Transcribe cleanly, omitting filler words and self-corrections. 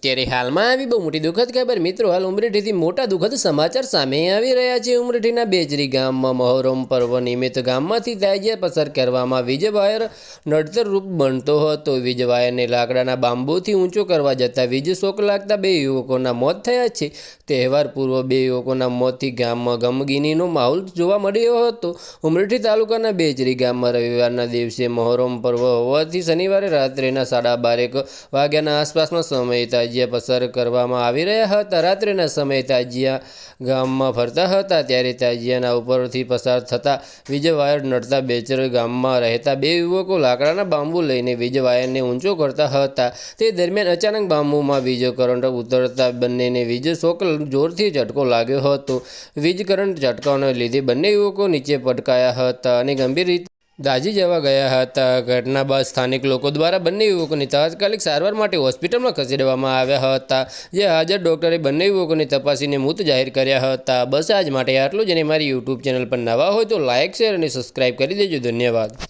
અત્યારે હાલમાં આવી બહુ મોટી દુઃખદ ખબર મિત્રો, હાલ ઉમરેઠીથી મોટા દુઃખદ સમાચાર સામે આવી રહ્યા છે। ઉમરેઠીના બેજરી ગામમાં મહોરમ પર્વ નિમિત્ત ગામમાંથી તાજિયા પસાર કરવામાં વીજ વાયર નડતરરૂપ બનતો હતો। વીજ વાયરને લાકડાના બાંબુથી ઊંચો કરવા જતાં વીજ શોક લાગતા 2 યુવકોના મોત થયા છે। તહેવાર પૂર્વ 2 યુવકોના મોતથી ગામમાં ગમગીનીનો માહોલ જોવા મળ્યો હતો। ઉમરેઠી તાલુકાના બેજરી ગામમાં રવિવારના દિવસે મહોરમ પર્વ હોવાથી શનિવારે રાત્રેના 12:30 વાગ્યાના આસપાસના સમયે તાજિયા પસાર કરવામાં આવી રહ્યા હતા। રાત્રિના સમયે તાજિયા ગામમાં ફરતા હતા ત્યારે તાજિયાના ઉપરથી પસાર થતા વીજ વાયર નડતા બેચર ગામમાં રહેતા 2 યુવકો લાકડાના બાંબુ લઈને વીજ વાયરને ઊંચો કરતા હતા। તે દરમિયાન અચાનક બાંબુમાં વીજ કરંટ ઉતરતા બંનેને વીજ શોક જોરથી ઝટકો લાગ્યો હતો। વીજ કરંટ ઝટકાને લીધે બંને યુવકો નીચે પટકાયા હતા અને ગંભીર રીતે દાઝી જવા ગયા હતા। ઘટના બાદ સ્થાનિક લોકો દ્વારા બંને યુવકોની તાત્કાલિક સારવાર માટે હોસ્પિટલમાં ખસેડવામાં આવ્યા હતા, જે હાજર ડોક્ટરે બંને યુવકોને તપાસીને મૃત જાહેર કર્યા હતા। બસ આજ માટે આટલું જ, અને મારી યુટ્યુબ ચેનલ પર નવા હોય તો લાઇક, શેર અને સબસ્ક્રાઈબ કરી દેજો। ધન્યવાદ।